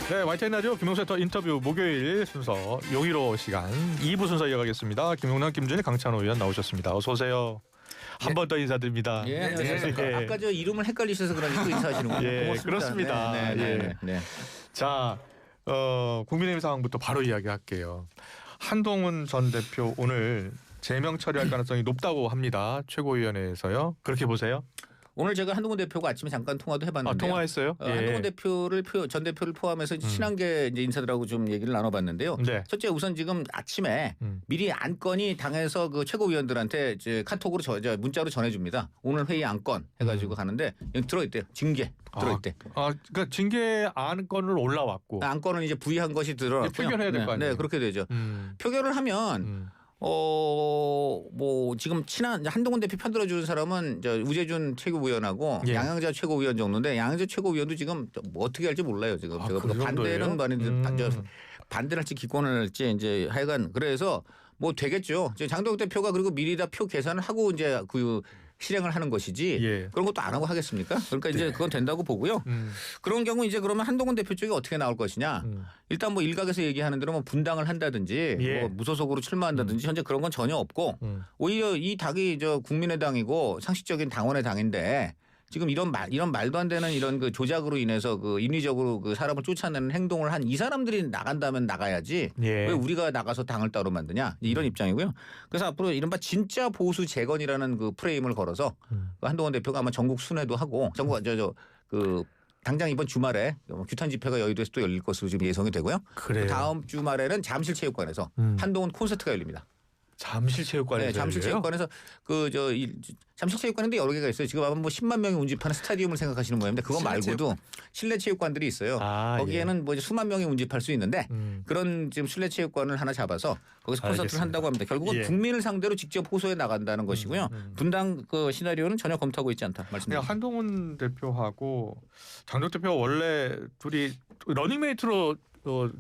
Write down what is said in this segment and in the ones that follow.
네, YTN 라디오 김용세터 인터뷰 목요일 순서 용의로 시간 2부 순서 이어가겠습니다. 김용남, 김준일, 강찬호 의원 나오셨습니다. 어서 오세요. 한 번 더 인사드립니다. 예, 안녕하십니까. 예. 아까 저 이름을 헷갈리셔서 그러니까 또 인사하시는군요. 예, 고맙습니다. 그렇습니다. 네. 자, 국민의힘 상황부터 바로 이야기할게요. 한동훈 전 대표 오늘 제명 처리할 가능성이 높다고 합니다. 최고위원회에서요. 그렇게 보세요? 오늘 제가 한동훈 대표가 아침에 잠깐 통화도 해봤는데요. 통화했어요? 한동훈 전 대표를 포함해서 친한계 이제 인사들하고 좀 얘기를 나눠봤는데요. 네. 첫째 우선 지금 아침에 미리 안건이 당에서 그 최고위원들한테 이제 카톡으로 문자로 전해줍니다. 오늘 회의 안건 해가지고 가는데 여기 들어있대요. 징계 들어있대. 그러니까 징계 안건을 올라왔고 안건을 이제 부의한 것이 들어왔고요. 표결해야 될 거 아니에요? 네, 그렇게 되죠. 표결을 하면. 뭐 지금 친한 한동훈 대표 편들어주는 사람은 우재준 최고위원하고 예. 양양자 최고위원 정도인데 양양자 최고위원도 지금 뭐 어떻게 할지 몰라요 지금. 제가 그 반대는 반대를 할지 기권을 할지 이제 하여간 그래서 뭐 되겠죠. 장동혁 대표가 그리고 미리 다 표 계산을 하고 이제 그 실행을 하는 것이지 예. 그런 것도 안 하고 하겠습니까? 그러니까 이제 그건 된다고 보고요. 그런 경우 이제 그러면 한동훈 대표 쪽이 어떻게 나올 것이냐. 일단 뭐 일각에서 얘기하는 대로 뭐 분당을 한다든지 예. 뭐 무소속으로 출마한다든지 현재 그런 건 전혀 없고 오히려 이 당이 국민의당이고 상식적인 당원의 당인데 지금 이런 말도 안 되는 이런 그 조작으로 인해서 그 인위적으로 그 사람을 쫓아내는 행동을 한 이 사람들이 나간다면 나가야지 예. 왜 우리가 나가서 당을 따로 만드냐 이런 입장이고요. 그래서 앞으로 이른바 진짜 보수 재건이라는 그 프레임을 걸어서 한동훈 대표가 아마 전국 순회도 하고 전국 당장 이번 주말에 규탄 집회가 여의도에서 또 열릴 것으로 지금 예상이 되고요. 그래요. 다음 주말에는 잠실체육관에서 한동훈 콘서트가 열립니다. 잠실체육관에서 네, 잠실체육관에서 잠실체육관인데 여러 개가 있어요. 지금 아마 뭐 10만 명이 운집하는 스타디움을 생각하시는 모양인데 그거 말고도 실내 체육관들이 있어요. 거기에는 뭐 수만 명이 운집할 수 있는데 그런 지금 실내 체육관을 하나 잡아서 거기서 콘서트를 알겠습니다. 한다고 합니다. 결국은 국민을 상대로 직접 호소해 나간다는 것이고요. 분당 그 시나리오는 전혀 검토하고 있지 않다 말씀드립니다. 한동훈 대표하고 장덕 대표가 원래 둘이 러닝메이트로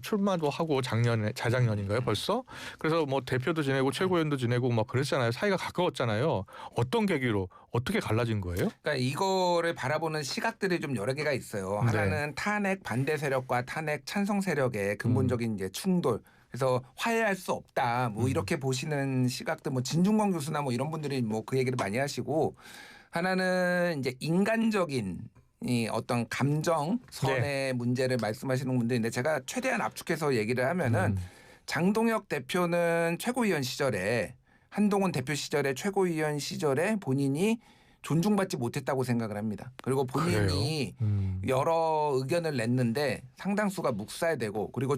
출마도 하고 자작년인가요 벌써? 그래서 뭐 대표도 지내고 최고위원도 지내고 막 그랬잖아요. 사이가 가까웠잖아요. 어떤 계기로 어떻게 갈라진 거예요? 그러니까 이거를 바라보는 시각들이 좀 여러 개가 있어요. 네. 하나는 탄핵 반대 세력과 탄핵 찬성 세력의 근본적인 이제 충돌. 그래서 화해할 수 없다. 뭐 이렇게 보시는 시각들, 뭐 진중권 교수나 뭐 이런 분들이 뭐 그 얘기를 많이 하시고, 하나는 이제 인간적인 이 어떤 감정선의 문제를 말씀하시는 분들인데 제가 최대한 압축해서 얘기를 하면은 장동혁 대표는 최고위원 시절에 한동훈 대표 시절에 최고위원 시절에 본인이 존중받지 못했다고 생각을 합니다. 그리고 본인이 여러 의견을 냈는데 상당수가 묵살되고 그리고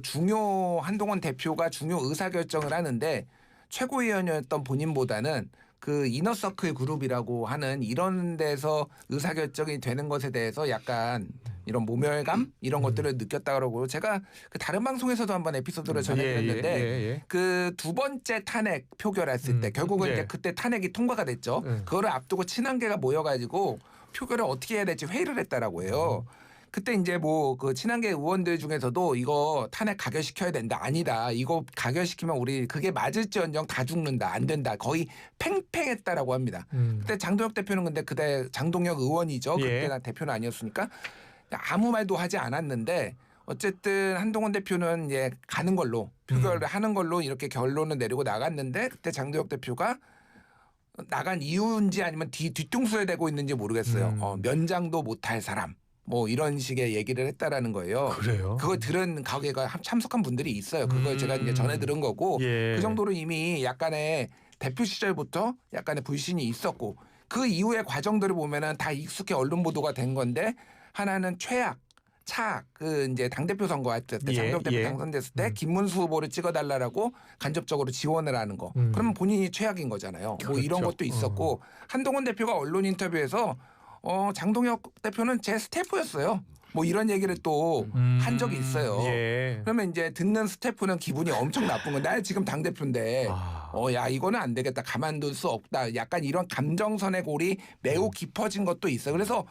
한동훈 대표가 중요 의사결정을 하는데 최고위원이었던 본인보다는 그 이너서클 그룹이라고 하는 이런 데서 의사결정이 되는 것에 대해서 약간 이런 모멸감 이런 것들을 느꼈다 그러고 제가 그 다른 방송에서도 한번 에피소드를 전해드렸는데 그 두 번째 탄핵 표결했을 때 결국은 이제 그때 탄핵이 통과가 됐죠. 그거를 앞두고 친한계가 모여가지고 표결을 어떻게 해야 될지 회의를 했다라고 해요. 그때 이제 뭐 그 친한계 의원들 중에서도 이거 탄핵 가결시켜야 된다. 아니다. 이거 가결시키면 우리 그게 맞을지언정 다 죽는다. 안 된다. 거의 팽팽했다라고 합니다. 그때 장동혁 대표는 근데 그때 장동혁 의원이죠. 그때 대표는 아니었으니까 아무 말도 하지 않았는데 어쨌든 한동훈 대표는 이제 가는 걸로 표결을 하는 걸로 이렇게 결론을 내리고 나갔는데 그때 장동혁 대표가 나간 이유인지 아니면 뒤통수에 대고 있는지 모르겠어요. 면장도 못할 사람. 뭐 이런 식의 얘기를 했다라는 거예요. 그래요? 그걸 들은 가게가 참석한 분들이 있어요. 그걸 제가 이제 전해 들은 거고 그 정도로 이미 약간의 대표 시절부터 약간의 불신이 있었고 그 이후의 과정들을 보면은 다 익숙해 언론 보도가 된 건데 하나는 그 이제 당대표 선거할 때 장동혁 대표 당선됐을 때 김문수 후보를 찍어달라고 간접적으로 지원을 하는 거. 그러면 본인이 최악인 거잖아요. 그렇죠. 뭐 이런 것도 있었고 한동훈 대표가 언론 인터뷰에서 장동혁 대표는 제 스태프였어요. 뭐 이런 얘기를 또 한 적이 있어요. 그러면 이제 듣는 스태프는 기분이 엄청 나쁜 건 나 지금 당대표인데 야 이거는 안 되겠다. 가만둘 수 없다. 약간 이런 감정선의 골이 매우 깊어진 것도 있어요. 그래서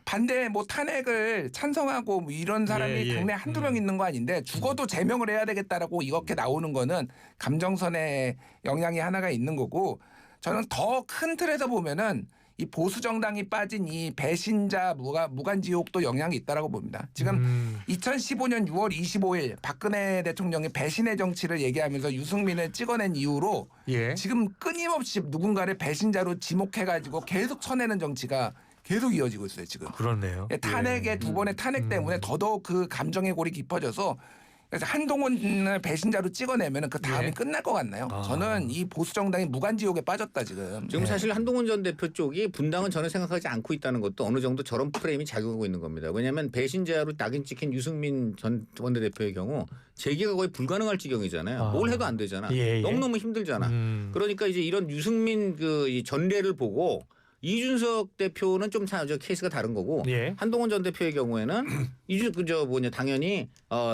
반대 뭐 탄핵을 찬성하고 뭐 이런 사람이 당내 한두 명 있는 거 아닌데 죽어도 제명을 해야 되겠다라고 이렇게 나오는 거는 감정선의 영향이 하나가 있는 거고 저는 더 큰 틀에서 보면은 이 보수 정당이 빠진 이 배신자 무관지옥도 영향이 있다라고 봅니다. 지금 2015년 6월 25일 박근혜 대통령이 배신의 정치를 얘기하면서 유승민을 찍어낸 이후로 예. 지금 끊임없이 누군가를 배신자로 지목해가지고 계속 쳐내는 정치가 계속 이어지고 있어요. 지금. 그렇네요. 탄핵의 두 번의 탄핵 때문에 더더욱 그 감정의 골이 깊어져서 그래서 한동훈을 배신자로 찍어내면 그 다음이 예. 끝날 것 같나요? 아. 저는 이 보수 정당이 무관지옥에 빠졌다 지금. 지금 예. 사실 한동훈 전 대표 쪽이 분당은 전혀 생각하지 않고 있다는 것도 어느 정도 저런 프레임이 작용하고 있는 겁니다. 왜냐하면 배신자로 낙인 찍힌 유승민 전 원내대표의 경우 재기가 거의 불가능할 지경이잖아요. 아. 뭘 해도 안 되잖아. 예, 예. 너무너무 힘들잖아. 그러니까 이제 이런 유승민 이 전례를 보고 이준석 대표는 좀 저 케이스가 다른 거고 예. 한동훈 전 대표의 경우에는 당연히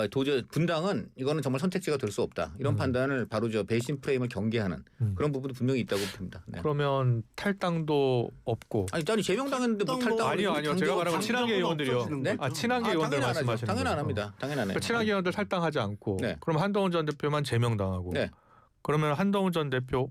도저히 분당은 이거는 정말 선택지가 될 수 없다. 이런 판단을 바로 저 배신 프레임을 경계하는 그런 부분도 분명히 있다고 봅니다. 네. 그러면 탈당도 없고. 아니 제명당했는데 뭐 탈당 아니요. 제가 말한 건 친한계 의원들이요. 네? 친한계 의원들 당연히 안 하죠. 말씀하시는 당연히 안 거죠. 합니다. 당연히 안 해요. 친한계 의원들 탈당하지 않고. 네. 그럼 한동훈 전 대표만 제명당하고. 네. 그러면 한동훈 전 대표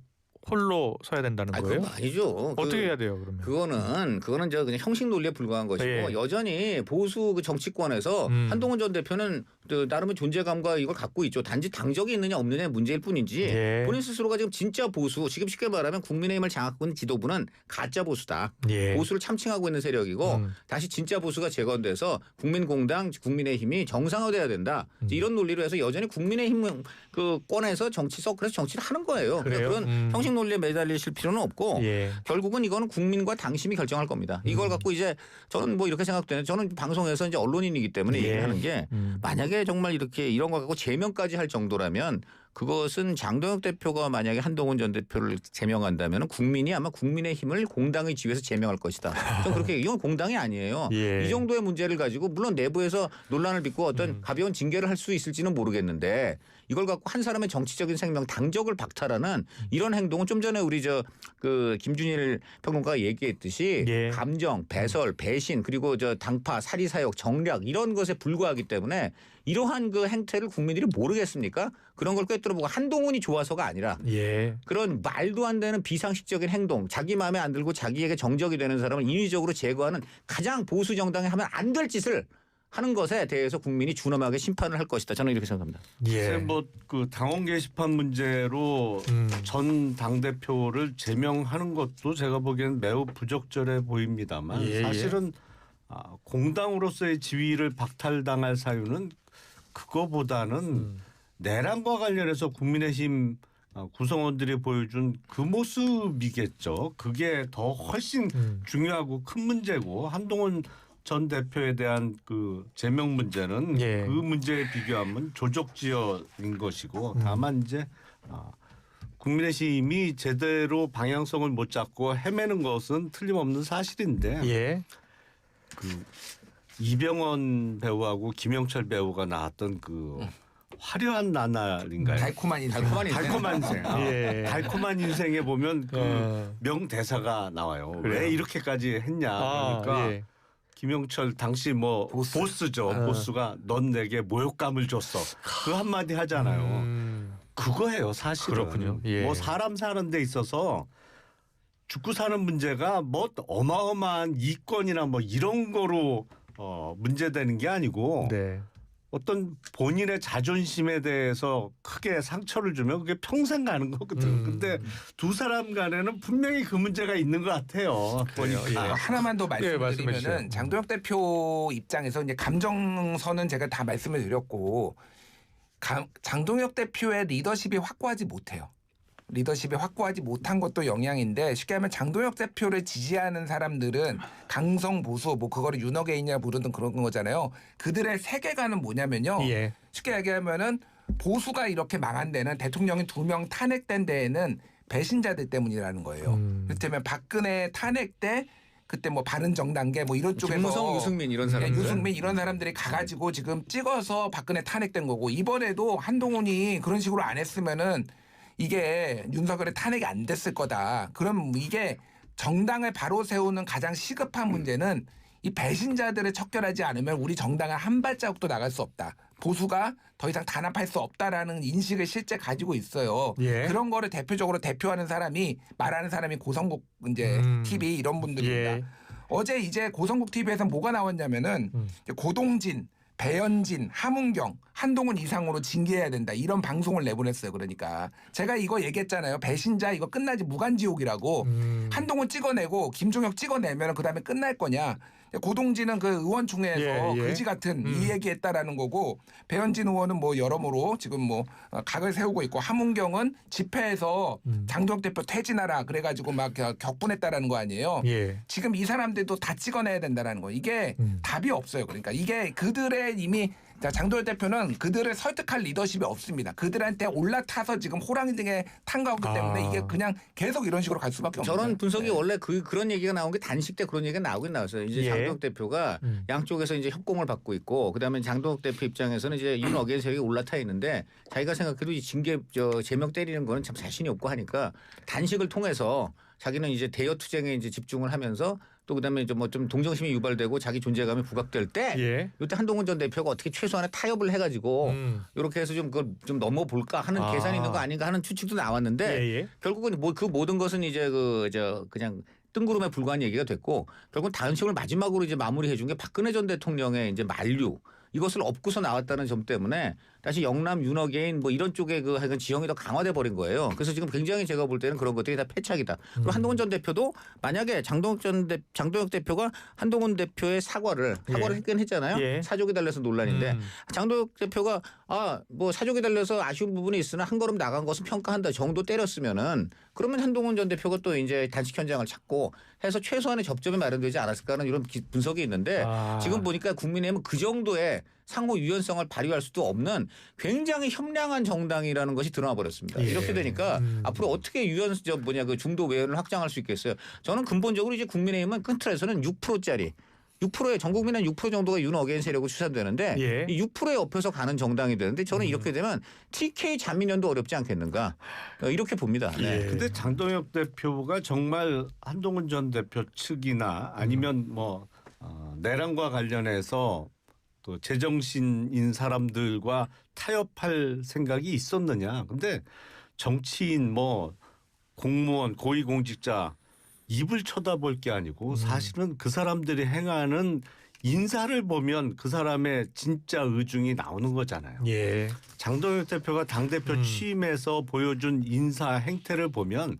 홀로 서야 된다는 거예요? 그건 아니죠. 어떻게 해야 돼요, 그러면? 그거는 저 그냥 형식 논리에 불과한 것이고 예. 여전히 보수 그 정치권에서 한동훈 전 대표는 나름의 존재감과 이걸 갖고 있죠. 단지 당적이 있느냐 없느냐의 문제일 뿐이지 예. 본인 스스로가 지금 진짜 보수, 지금 쉽게 말하면 국민의힘을 장악하고 있는 지도부는 가짜 보수다. 예. 보수를 참칭하고 있는 세력이고 다시 진짜 보수가 재건돼서 국민공당, 국민의힘이 정상화돼야 된다. 이런 논리로 해서 여전히 국민의힘 그 권에서 그래서 정치를 하는 거예요. 그래요? 그런 형식 논리에 매달리실 필요는 없고 예. 결국은 이거는 국민과 당심이 결정할 겁니다. 이걸 갖고 이제 저는 뭐 이렇게 생각되는 저는 방송에서 이제 언론인이기 때문에 예. 얘기하는 게 만약에 정말 이렇게 이런 거 갖고 제명까지 할 정도라면 그것은 장동혁 대표가 만약에 한동훈 전 대표를 제명한다면 국민이 아마 국민의힘을 공당의 지위에서 제명할 것이다. 좀 그렇게 이건 공당이 아니에요. 예. 이 정도의 문제를 가지고 물론 내부에서 논란을 빚고 어떤 가벼운 징계를 할 수 있을지는 모르겠는데 이걸 갖고 한 사람의 정치적인 생명 당적을 박탈하는 이런 행동은 좀 전에 우리 그 김준일 평론가가 얘기했듯이 예. 감정, 배설, 배신 그리고 당파, 사리사욕, 정략 이런 것에 불과하기 때문에 이러한 그 행태를 국민들이 모르겠습니까? 그런 걸 꿰뚫어보고 한동훈이 좋아서가 아니라 예. 그런 말도 안 되는 비상식적인 행동, 자기 마음에 안 들고 자기에게 정적이 되는 사람을 인위적으로 제거하는 가장 보수 정당이 하면 안 될 짓을 하는 것에 대해서 국민이 준엄하게 심판을 할 것이다. 저는 이렇게 생각합니다. 예. 뭐그 당원 게시판 문제로 전 당대표를 제명하는 것도 제가 보기에는 매우 부적절해 보입니다만 예, 사실은 공당으로서의 지위를 박탈당할 사유는 그거보다는 내란과 관련해서 국민의힘 구성원들이 보여준 그 모습이겠죠. 그게 더 훨씬 중요하고 큰 문제고 한동훈 전 대표에 대한 그 제명 문제는 예. 그 문제에 비교하면 조적지어인 것이고 다만 이제 국민의힘이 제대로 방향성을 못 잡고 헤매는 것은 틀림없는 사실인데 예. 그 이병헌 배우하고 김영철 배우가 나왔던 그 화려한 나날인가요? 달콤한 인생. 달콤한 인생. 예. 달콤한 인생에 보면 그 예. 명대사가 나와요. 그래요? 왜 이렇게까지 했냐. 그러니까 예. 김영철 당시 뭐 보스죠. 보스가 넌 내게 모욕감을 줬어. 그 한마디 하잖아요. 그거예요 사실은. 그렇군요. 예. 뭐 사람 사는 데 있어서 죽고 사는 문제가 뭐 어마어마한 이권이나 뭐 이런 거로 문제되는 게 아니고 네. 어떤 본인의 자존심에 대해서 크게 상처를 주면 그게 평생 가는 거거든. 근데 두 사람 간에는 분명히 그 문제가 있는 것 같아요. 그래요. 보니까. 예. 하나만 더 말씀해 말씀드리면은 주세요. 장동혁 대표 입장에서 이제 감정선은 제가 다 말씀을 드렸고 장동혁 대표의 리더십이 확고하지 못해요. 리더십이 확고하지 못한 것도 영향인데 쉽게 하면 장동혁 대표를 지지하는 사람들은 강성 보수 뭐 그거를 윤어게인이라 부르던 그런 거잖아요. 그들의 세계관은 뭐냐면요. 예. 쉽게 얘기하면은 보수가 이렇게 망한 데는 대통령이 2명 탄핵된 데에는 배신자들 때문이라는 거예요. 그렇다면 박근혜 탄핵 때 그때 뭐 바른정당계 뭐 이런 쪽에서 김무성, 유승민 이런 사람들. 유승민 이런 사람들이 가가지고 지금 찍어서 박근혜 탄핵된 거고 이번에도 한동훈이 그런 식으로 안 했으면은 이게 윤석열의 탄핵이 안 됐을 거다. 그럼 이게 정당을 바로 세우는 가장 시급한 문제는 이 배신자들을 척결하지 않으면 우리 정당은 한 발자국도 나갈 수 없다. 보수가 더 이상 단합할 수 없다라는 인식을 실제 가지고 있어요. 예. 그런 거를 대표적으로 대표하는 사람이 말하는 사람이 고성국 이제 TV 이런 분들입니다. 예. 어제 이제 고성국 TV에서 뭐가 나왔냐면은 이제 고동진, 배현진, 하문경, 한동훈 이상으로 징계해야 된다. 이런 방송을 내보냈어요. 그러니까 제가 이거 얘기했잖아요. 배신자 이거 끝나지 무간지옥이라고. 한동훈 찍어내고 김종혁 찍어내면 그다음에 끝날 거냐. 고동진은 그 의원총회에서 예, 예. 그지 같은 이 얘기했다라는 거고 배현진 의원은 뭐 여러모로 지금 뭐 각을 세우고 있고 하문경은 집회에서 장동혁 대표 퇴진하라 그래가지고 막 격분했다라는 거 아니에요. 예. 지금 이 사람들도 다 찍어내야 된다라는 거. 이게 답이 없어요. 그러니까 이게 그들의 이미 장도열 대표는 그들을 설득할 리더십이 없습니다. 그들한테 올라타서 지금 호랑이 등에 탄 거기 때문에 이게 그냥 계속 이런 식으로 갈 수밖에 없는 거예요. 저런 분석이 원래 그런 얘기가 나온 게 단식 때 그런 얘기가 나오긴 나왔어요. 이제 예. 장동혁 대표가 양쪽에서 이제 협공을 받고 있고 그다음에 장동혁 대표 입장에서는 이제 윤 어게인 세력이 올라타 있는데 자기가 생각해도 이 징계 제명 때리는 거는 참 자신이 없고 하니까 단식을 통해서 자기는 이제 대여 투쟁에 이제 집중을 하면서 또 그다음에 좀 동정심이 유발되고 자기 존재감이 부각될 때 예. 이때 한동훈 전 대표가 어떻게 최소한의 타협을 해가지고 이렇게 해서 좀 그걸 좀 넘어볼까 하는 계산이 있는 거 아닌가 하는 추측도 나왔는데 예, 예. 결국은 뭐 그 모든 것은 이제 그냥 뜬구름에 불과한 얘기가 됐고 결국은 단식을 마지막으로 이제 마무리해 준 게 박근혜 전 대통령의 이제 만류 이것을 업고서 나왔다는 점 때문에 다시 영남 윤어게인 뭐 이런 쪽에 그 하여간 지형이 더 강화돼 버린 거예요. 그래서 지금 굉장히 제가 볼 때는 그런 것들이 다 패착이다. 그리고 한동훈 전 대표도 만약에 장동혁 대표가 한동훈 대표의 사과를 했긴 했잖아요. 예. 사족이 달려서 논란인데 장동혁 대표가 뭐 사족이 달려서 아쉬운 부분이 있으나 한 걸음 나간 것은 평가한다 정도 때렸으면은 그러면 한동훈 전 대표가 또 이제 단식 현장을 찾고 해서 최소한의 접점이 마련되지 않았을까라는 이런 분석이 있는데 지금 보니까 국민의힘은 그 정도의 상호 유연성을 발휘할 수도 없는 굉장히 협량한 정당이라는 것이 드러나 버렸습니다. 예. 이렇게 되니까 앞으로 어떻게 그 중도 외연을 확장할 수 있겠어요? 저는 근본적으로 이제 국민의힘은 큰 틀에서는 6%짜리 6%의 전 국민의 6% 정도가 윤 어게인 세력으로 추산되는데 예. 이 6%에 엎혀서 가는 정당이 되는데 저는 이렇게 되면 TK 잔민연도 어렵지 않겠는가 이렇게 봅니다. 네. 예. 근데 장동혁 대표가 정말 한동훈 전 대표 측이나 아니면 뭐 내란과 관련해서 또 제정신인 사람들과 타협할 생각이 있었느냐. 근데 정치인 뭐 공무원 고위공직자 입을 쳐다볼 게 아니고 사실은 그 사람들이 행하는 인사를 보면 그 사람의 진짜 의중이 나오는 거잖아요. 예. 장동혁 대표가 당대표 취임해서 보여준 인사 행태를 보면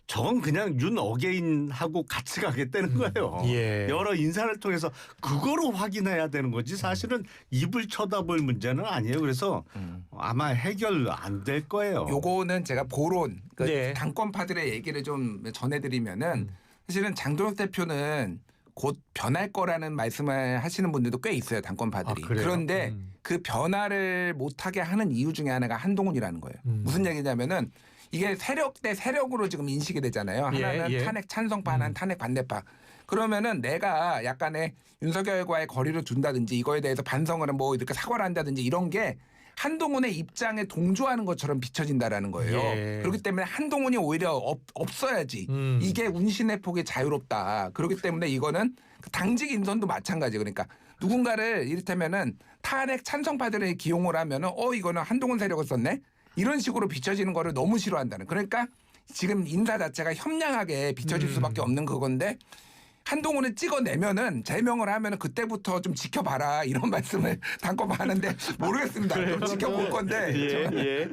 저건 그냥 윤 어게인하고 같이 가겠다는 거예요. 예. 여러 인사를 통해서 그거로 확인해야 되는 거지 사실은 입을 쳐다볼 문제는 아니에요. 그래서 아마 해결 안 될 거예요. 요거는 제가 보론 네. 당권파들의 얘기를 좀 전해드리면은 사실은 장동혁 대표는 곧 변할 거라는 말씀을 하시는 분들도 꽤 있어요. 당권파들이. 그래요? 그런데 그 변화를 못하게 하는 이유 중에 하나가 한동훈이라는 거예요. 무슨 얘기냐면은 이게 세력 대 세력으로 지금 인식이 되잖아요. 하나는 예. 탄핵 찬성파, 하나는 탄핵 반대파. 그러면은 내가 약간의 윤석열과의 거리를 둔다든지 이거에 대해서 반성을 뭐 이렇게 사과를 한다든지 이런 게 한동훈의 입장에 동조하는 것처럼 비춰진다라는 거예요. 예. 그렇기 때문에 한동훈이 오히려 없어야지. 이게 운신의 폭이 자유롭다. 그렇기 때문에 이거는 당직 인선도 마찬가지. 그러니까 누군가를 이를테면은 탄핵 찬성파들을 기용을 하면은 이거는 한동훈 세력을 썼네. 이런 식으로 비춰지는 거를 너무 싫어한다는. 그러니까 지금 인사 자체가 협량하게 비춰질 수밖에 없는 그건데 한동훈을 찍어내면은 제명을 하면은 그때부터 좀 지켜봐라 이런 말씀을 당권하는데 모르겠습니다. 좀 지켜볼 건데. 예.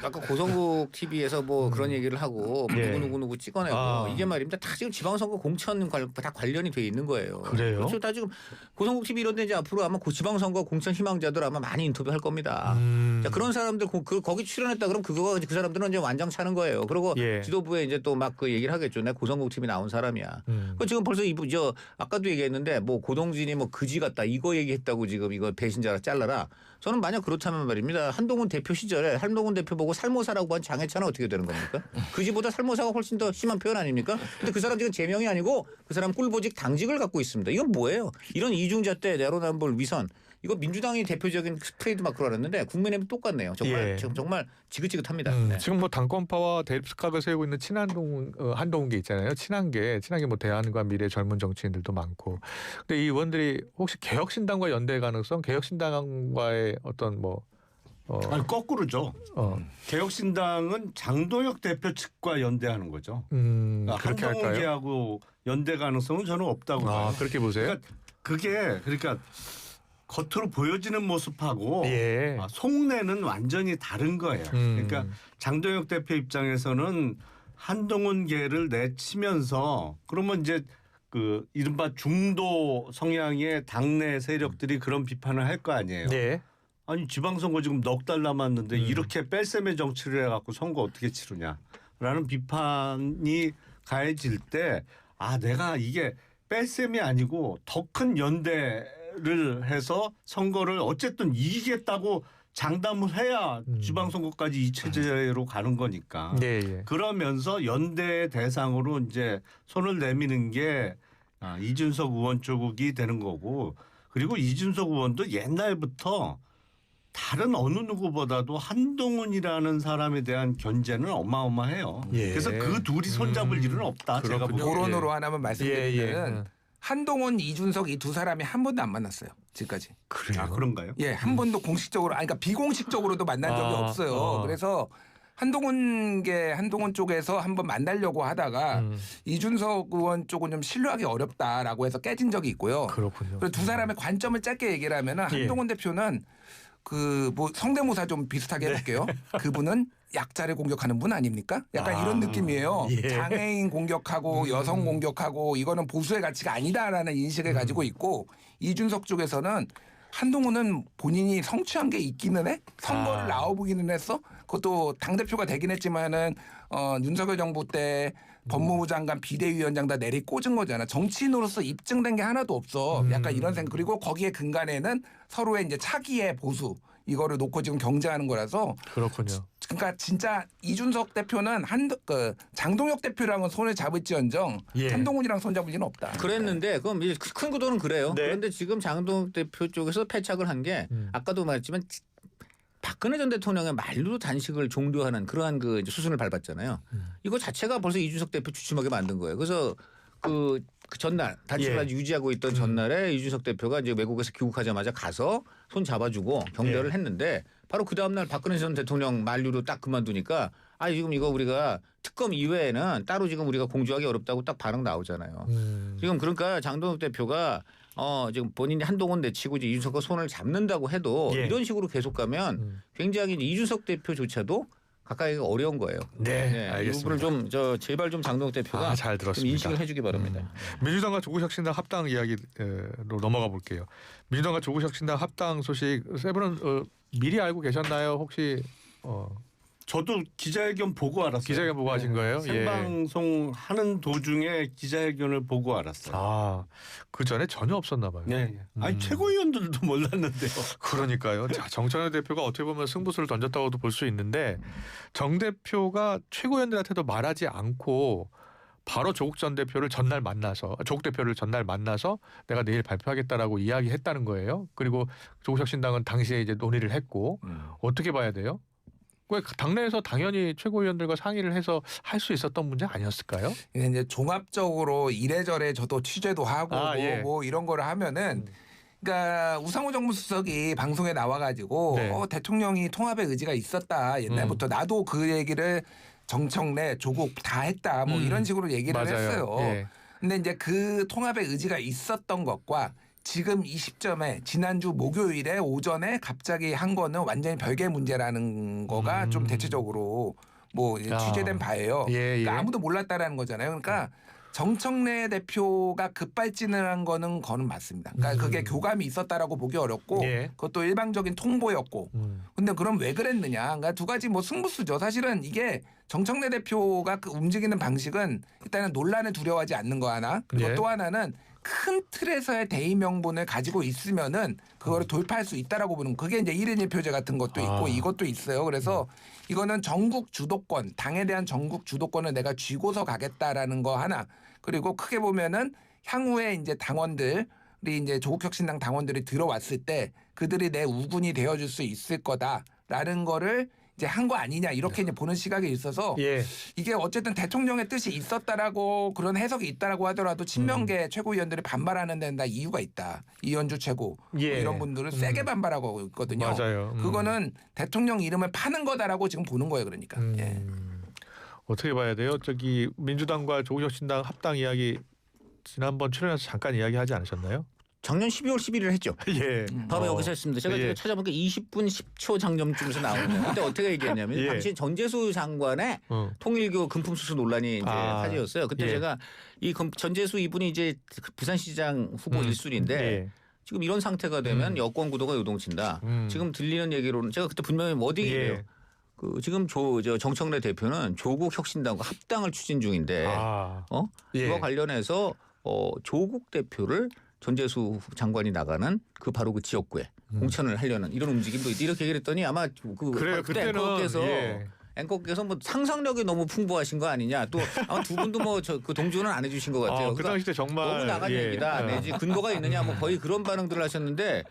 아까 고성국 TV에서 뭐 그런 얘기를 하고 예. 누구 찍어내고 이게 말입니다. 다 지금 지방선거 공천 다 관련이 돼 있는 거예요. 그래요? 그렇죠. 다 지금 고성국 TV 이런 데 이제 앞으로 아마 지방선거 공천 희망자들 아마 많이 인터뷰할 겁니다. 자, 그런 사람들 거기 출연했다 그럼 그 사람들은 이제 완장 차는 거예요. 그리고 예. 지도부에 이제 또 막 그 얘기를 하겠죠. 내가 고성국 TV 나온 사람이야. 지금 벌써 아까도 얘기했는데 뭐 고동진이 뭐 그지 같다 이거 얘기했다고 지금 이거 배신자라 잘라라. 저는 만약 그렇다면 말입니다. 한동훈 대표 시절에 한동훈 대표 보고 살모사라고 한 장해찬은 어떻게 되는 겁니까? 그지보다 살모사가 훨씬 더 심한 표현 아닙니까? 근데 그 사람 지금 제명이 아니고 그 사람 꿀보직 당직을 갖고 있습니다. 이건 뭐예요? 이런 이중잣대 내로남불 위선 이거 민주당이 대표적인 트레이드 마크로 알았는데 국민의힘 똑같네요. 정말 예. 지금 정말 지긋지긋합니다. 네. 지금 뭐 당권파와 대립각을 세우고 있는 친한동 한동훈계 있잖아요. 친한계 뭐 대한과 미래 젊은 정치인들도 많고. 근데 이 의원들이 혹시 개혁신당과 연대 가능성, 개혁신당과의 어떤 뭐 아니 거꾸로죠. 개혁신당은 장동혁 대표 측과 연대하는 거죠. 그렇게 할까요? 한동훈계하고 연대 가능성은 저는 없다고 봐요. 그렇게 보세요. 그러니까 겉으로 보여지는 모습하고 예. 속내는 완전히 다른 거예요. 그러니까 장동혁 대표 입장에서는 한동훈계를 내치면서 그러면 이제 그 이른바 중도 성향의 당내 세력들이 그런 비판을 할 거 아니에요. 네. 아니 지방선거 지금 넉 달 남았는데 이렇게 뺄셈의 정치를 해갖고 선거 어떻게 치르냐라는 비판이 가해질 때 내가 이게 뺄셈이 아니고 더 큰 연대를 해서 선거를 어쨌든 이기겠다고 장담을 해야 지방선거까지 이 체제로 가는 거니까. 예. 그러면서 연대 대상으로 이제 손을 내미는 게 이준석 의원 쪽이 되는 거고, 그리고 이준석 의원도 옛날부터 다른 어느 누구보다도 한동훈이라는 사람에 대한 견제는 어마어마해요. 예. 그래서 그 둘이 손잡을 일은 없다. 제가 그렇군요. 보기에는. 토론으로 하나만 말씀드리면 예. 한동훈, 이준석 이 두 사람이 한 번도 안 만났어요. 지금까지. 그래요. 그런가요? 예, 한 번도 공식적으로 그러니까 비공식적으로도 만난 적이 없어요. 그래서 한동훈 쪽에서 한번 만나려고 하다가 이준석 의원 쪽은 좀 신뢰하기 어렵다라고 해서 깨진 적이 있고요. 그렇군요. 그리고 두 사람의 관점을 짧게 얘기를 하면 한동훈 대표는 그 뭐 성대모사 좀 비슷하게 해볼게요. 그분은 약자를 공격하는 분 아닙니까? 약간 이런 느낌이에요. 예. 장애인 공격하고 여성 공격하고 이거는 보수의 가치가 아니다라는 인식을 가지고 있고, 이준석 쪽에서는 한동훈은 본인이 성취한 게 있기는 해? 선거를 나와보기는 했어? 그것도 당대표가 되긴 했지만은 윤석열 정부 때 법무부 장관 비대위원장 다 내리 꽂은 거잖아. 정치인으로서 입증된 게 하나도 없어. 약간 이런 생각. 그리고 거기에 근간에는 서로의 이제 차기의 보수 이거를 놓고 지금 경쟁하는 거라서. 그렇군요. 그러니까 진짜 이준석 대표는 장동혁 대표랑은 손을 잡을지언정 예. 한동훈이랑 손 잡을 리는 없다. 그랬는데 그럼 이제 큰 구도는 그래요. 네. 그런데 지금 장동혁 대표 쪽에서 패착을 한 게 아까도 말했지만 박근혜 전 대통령의 말로 단식을 종료하는 그러한 그 수순을 밟았잖아요. 이거 자체가 벌써 이준석 대표 주춤하게 만든 거예요. 그래서 그 전날 단식을 아직 유지하고 있던 전날에 이준석 대표가 이제 외국에서 귀국하자마자 가서 손 잡아주고 격려를 했는데 바로 그 다음날 박근혜 전 대통령 만류로 딱 그만두니까 지금 이거 우리가 특검 이외에는 따로 지금 우리가 공조하기 어렵다고 딱 반응 나오잖아요. 지금 그러니까 장동혁 대표가 지금 본인이 한동훈 내치고 이제 이준석과 손을 잡는다고 해도 이런 식으로 계속 가면 굉장히 이제 이준석 대표조차도 가까이가 어려운 거예요. 네, 이 알겠습니다. 부분을 좀 제발 좀 장동혁 대표가 잘 좀 들었습니다. 인식을 해주기 바랍니다. 민주당과 조국혁신당 합당 이야기로 넘어가 볼게요. 민주당과 조국혁신당 합당 소식 세 분은 미리 알고 계셨나요? 혹시 저도 기자회견 보고 알았어요. 기자회견 보고 하신 거예요? 생방송 하는 도중에 기자회견을 보고 알았어요. 그 전에 전혀 없었나 봐요. 네. 아니 최고위원들도 몰랐는데요. 그러니까요. 자, 정청래 대표가 어떻게 보면 승부수를 던졌다고도 볼 수 있는데 정 대표가 최고위원들한테도 말하지 않고 바로 조국 대표를 전날 만나서 내가 내일 발표하겠다라고 이야기했다는 거예요. 그리고 조국혁신당은 당시에 이제 논의를 했고 어떻게 봐야 돼요? 왜 당내에서 당연히 최고위원들과 상의를 해서 할 수 있었던 문제 아니었을까요? 이제 종합적으로 이래저래 저도 취재도 하고 뭐 이런 거를 하면은 그러니까 우상호 정무수석이 방송에 나와가지고 대통령이 통합의 의지가 있었다 옛날부터 나도 그 얘기를 정청래 조국 다 했다 뭐 이런 식으로 얘기를 맞아요. 했어요. 예. 근데 이제 그 통합의 의지가 있었던 것과 지금 이 시점에 지난주 목요일에 오전에 갑자기 한 거는 완전히 별개의 문제라는 거가 좀 대체적으로 뭐 취재된 바예요. 그러니까 아무도 몰랐다라는 거잖아요. 그러니까 정청래 대표가 급발진을 한 거는 맞습니다. 그러니까 그게 교감이 있었다라고 보기 어렵고 그것도 일방적인 통보였고. 근데 그럼 왜 그랬느냐? 그러니까 두 가지 뭐 승부수죠. 사실은 이게 정청래 대표가 그 움직이는 방식은 일단은 논란을 두려워하지 않는 거 하나. 그리고 또 하나는 큰 틀에서의 대의 명분을 가지고 있으면은 그거를 돌파할 수 있다라고 보는 그게 이제 1인 1표제 같은 것도 있고 이것도 있어요. 그래서 이거는 전국 주도권, 당에 대한 전국 주도권을 내가 쥐고서 가겠다라는 거 하나. 그리고 크게 보면은 향후에 이제 당원들 이제 조국혁신당 당원들이 들어왔을 때 그들이 내 우군이 되어줄 수 있을 거다라는 거를 이제 한 거 아니냐 이렇게 이제 보는 시각이 있어서 예. 이게 어쨌든 대통령의 뜻이 있었다라고 그런 해석이 있다라고 하더라도 친명계 최고위원들이 반발하는 데는 다 이유가 있다. 이현주 최고 예. 뭐 이런 분들은 세게 반발하고 있거든요. 맞아요. 그거는 대통령 이름을 파는 거다라고 지금 보는 거예요. 그러니까. 예. 어떻게 봐야 돼요? 저기 민주당과 조국혁신당 합당 이야기 지난번 출연해서 잠깐 이야기하지 않으셨나요? 작년 12월 11일 했죠. 예. 바로 여기서 했습니다. 제가 예. 찾아보니까 20분 10초 장점쯤에서 나오는데 그때 어떻게 얘기했냐면 예. 당시 전재수 장관의 통일교 금품수수 논란이 이제 화제였어요. 그때 예. 제가 이 전재수 이분이 이제 부산시장 후보 1순위인데 예. 지금 이런 상태가 되면 여권 구도가 요동친다. 지금 들리는 얘기로는 제가 그때 분명히 워딩이에요. 예. 그 지금 저 정청래 대표는 조국 혁신당과 합당을 추진 중인데 예. 그와 관련해서 조국 대표를 전재수 장관이 나가는 그 바로 그 지역구에 공천을 하려는 이런 움직임도 있다. 이렇게 얘기를 했더니 아마 그래요. 그때 그때는 앵커께서 뭐 상상력이 너무 풍부하신 거 아니냐. 또 아마 두 분도 뭐 그 동조는 안 해주신 것 같아요. 그 당시 때 정말 너무 나간 예. 얘기다. 내지 근거가 있느냐. 뭐 거의 그런 반응들을 하셨는데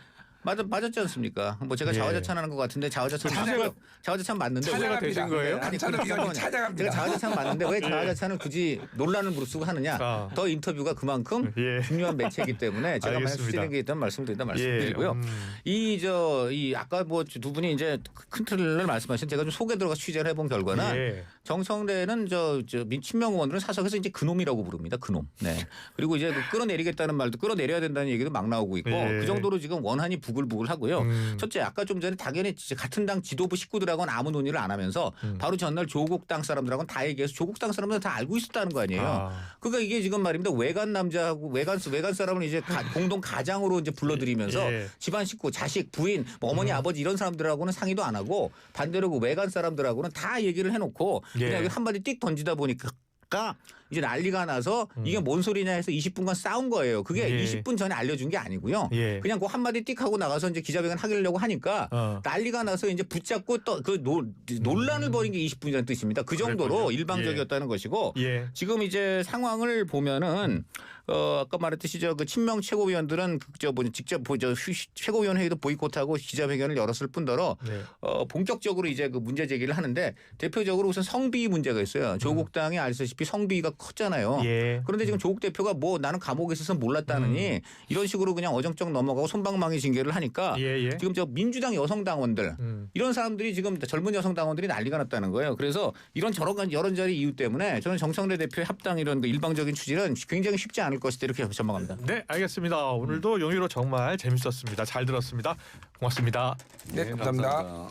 맞았지 않습니까? 뭐 제가 예. 자화자찬하는 것 같은데 자화자찬 맞는데 찾아가 되신 거예요? 안찬호 의원이 찾아갑니다. 제가 자화자찬 맞는데 왜 자화자찬을 굳이 논란을 무릅쓰고 하느냐? 아. 더 인터뷰가 그만큼 예. 중요한 매체이기 때문에 제가 만약 알겠습니다. 수진에게 있다면 말씀드린다 예. 말씀드리고요. 이 아까 뭐 두 분이 이제 큰 틀을 말씀하신 제가 좀 속에 들어가 취재를 해본 결과는 예. 정청래는 저 친명 의원들은 사석에서 이제 그놈이라고 부릅니다. 그놈. 네. 그리고 이제 그 끌어내리겠다는 말도 끌어내려야 된다는 얘기도 막 나오고 있고 예. 그 정도로 지금 원한이 부글부글 하고요. 첫째 아까 좀 전에 당연히 같은 당 지도부 식구들하고는 아무 논의를 안 하면서 바로 전날 조국당 사람들하고는 다 얘기해서 조국당 사람들은 다 알고 있었다는 거 아니에요. 그러니까 이게 지금 말입니다. 외간 남자하고 외간 사람을 이제 공동 가장으로 이제 불러들이면서 예. 집안 식구, 자식, 부인, 뭐 어머니, 아버지 이런 사람들하고는 상의도 안 하고 반대로 그 외간 사람들하고는 다 얘기를 해놓고 예. 그냥 한마디 띡 던지다 보니까 이제 난리가 나서 이게 뭔 소리냐 해서 20분간 싸운 거예요. 그게 예. 20분 전에 알려준 게 아니고요. 예. 그냥 그 한마디 띡 하고 나가서 이제 기자회견 하려고 하니까 난리가 나서 이제 붙잡고 또 그 논란을 벌인 게 20분이라는 뜻입니다. 그 정도로 그랬군요. 일방적이었다는 것이고 예. 지금 이제 상황을 보면은 아까 말했듯이 그 친명 최고위원들은 직접 최고위원 회의도 보이콧하고 기자회견을 열었을 뿐더러 네. 본격적으로 이제 그 문제 제기를 하는데 대표적으로 우선 성비 문제가 있어요. 조국당이 아시다시피 성비가 컸잖아요. 예. 그런데 지금 조국 대표가 뭐 나는 감옥에 있어서 몰랐다느니 이런 식으로 그냥 어정쩡 넘어가고 솜방망이 징계를 하니까 예. 지금 저 민주당 여성 당원들 이런 사람들이 지금 젊은 여성 당원들이 난리가 났다는 거예요. 그래서 이런 여론자리 이유 때문에 저는 정청래 대표의 합당 이런 그 일방적인 추진은 굉장히 쉽지 않을 것이다 이렇게 전망합니다. 네, 알겠습니다. 오늘도 용의로 정말 재밌었습니다. 잘 들었습니다. 고맙습니다. 네, 감사합니다.